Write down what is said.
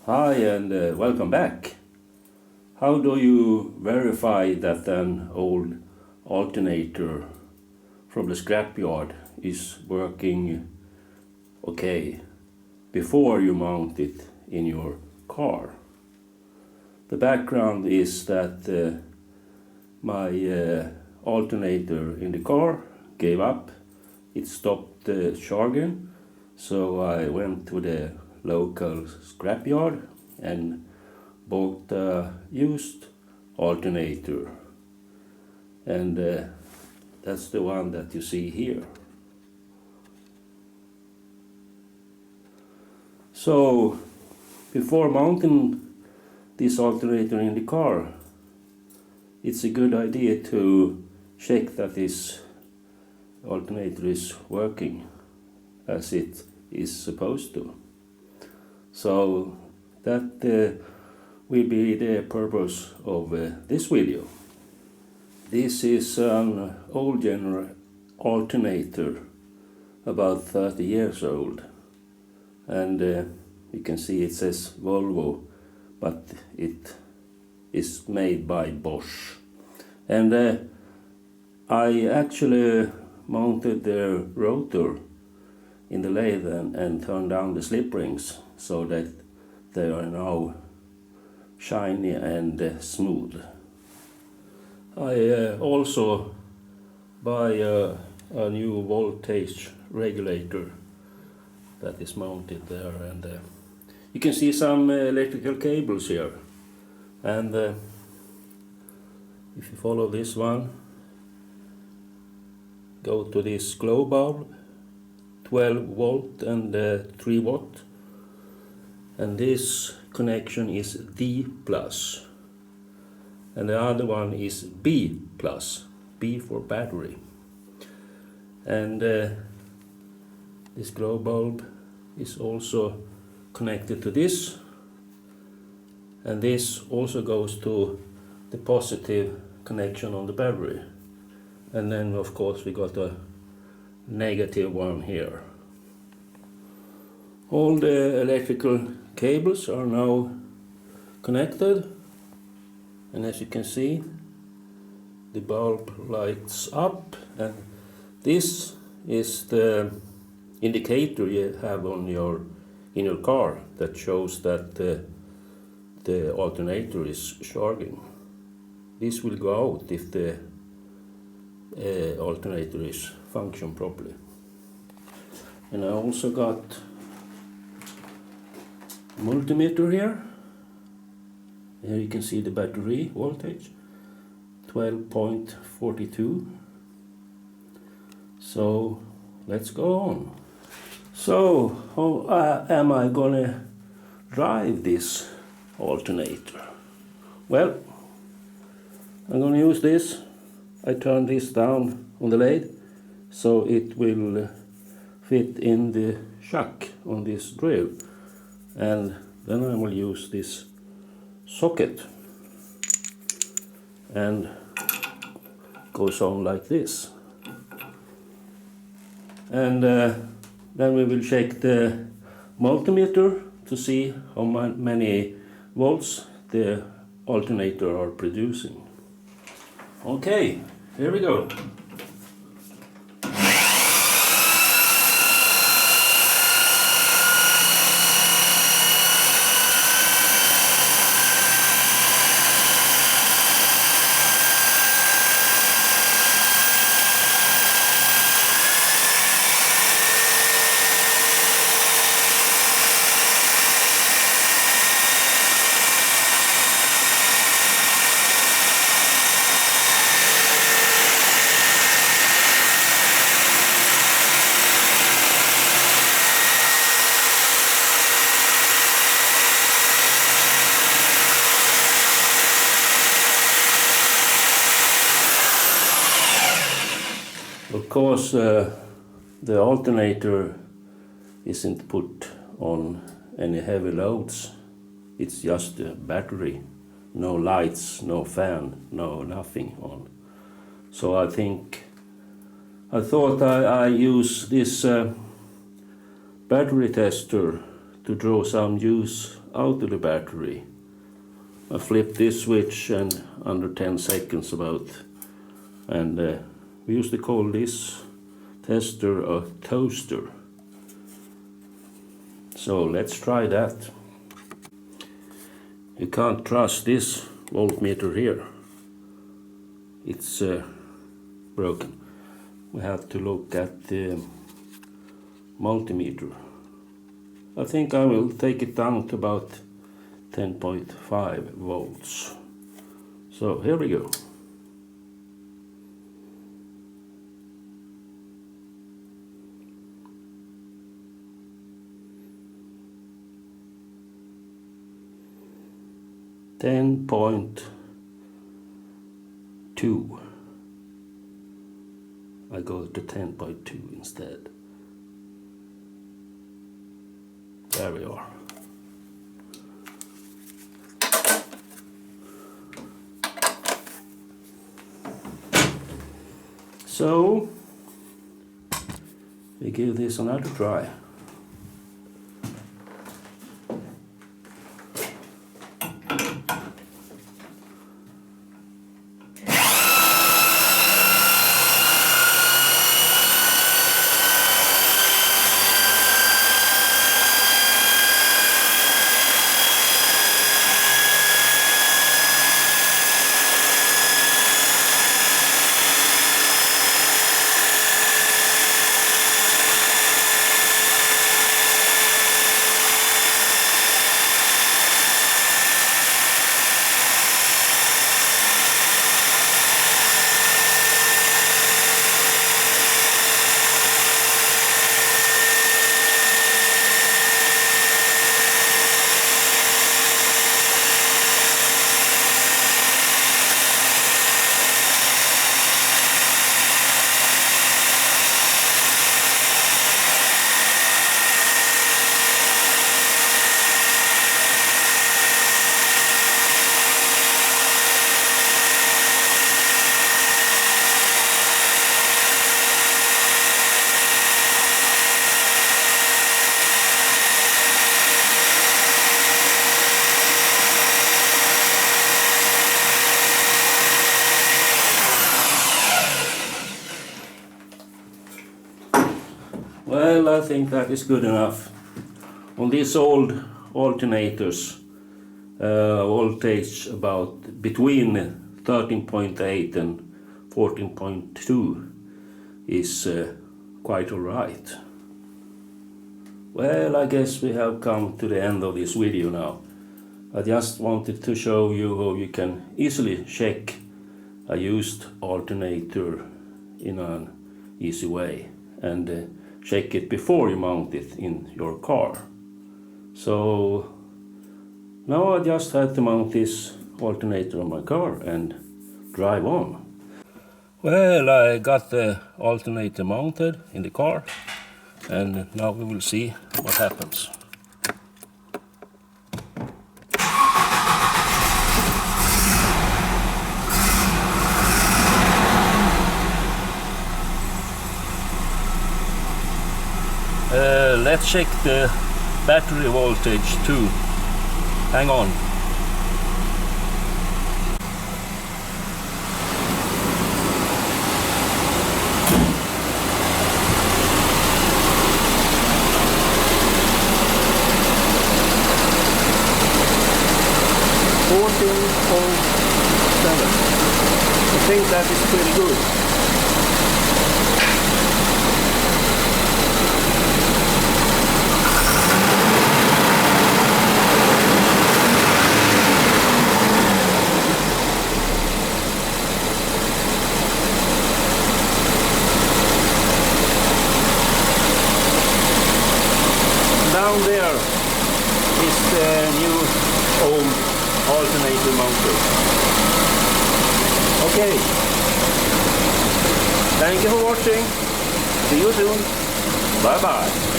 Hi and welcome back. How do you verify that an old alternator from the scrapyard is working okay before you mount it in your car? The background is that my alternator in the car gave up. It stopped charging, so I went to the local scrapyard and bought a used alternator, and that's the one that you see here. So before mounting this alternator in the car, it's a good idea to check that this alternator is working as it is supposed to. So that will be the purpose of this video. This is an old alternator, about 30 years old, and you can see it says Volvo, but it is made by Bosch. And I actually mounted the rotor in the lathe and turned down the slip rings so that they are now shiny and smooth. I also buy a new voltage regulator that is mounted there, and you can see some electrical cables here, and if you follow this one, go to this glow bulb, 12 volt and 3 watt, and this connection is D plus, and the other one is B plus, B for battery. And this glow bulb is also connected to this, and this also goes to the positive connection on the battery. And then of course we got a negative one here. All the electrical cables are now connected, and as you can see, the bulb lights up, and this is the indicator you have on in your car that shows that the alternator is charging. This will go out if the alternator is function properly. And I also got multimeter here. Here you can see the battery voltage, 12.42. So let's go on. So how am I gonna drive this alternator? Well, I'm gonna use this. I turn this down on the lathe so it will fit in the chuck on this drill, and then I will use this socket, and goes on like this, and then we will check the multimeter to see how many volts the alternator are producing. Okay, here we go. Of course, the alternator isn't put on any heavy loads. It's just a battery, no lights, no fan, no nothing on. So I thought I use this battery tester to draw some juice out of the battery. I flip this switch and under 10 seconds about, and we used to call this tester a toaster. So let's try that. You can't trust this voltmeter here. It's broken. We have to look at the multimeter. I think I will take it down to about 10.5 volts. So here we go. .2. I go to 10.2 instead. There we are. So we give this another try. Well, I think that is good enough. On these old alternators, voltage about between 13.8 and 14.2 is quite alright. Well, I guess we have come to the end of this video now. I just wanted to show you how you can easily check a used alternator in an easy way, and check it before you mount it in your car. So now I just had to mount this alternator on my car and drive on. Well, I got the alternator mounted in the car, and now we will see what happens. Let's check the battery voltage too. Hang on. I think that is pretty good. Down there is the new ohm alternator mounter. Okay. Thank you for watching. See you soon. Bye bye.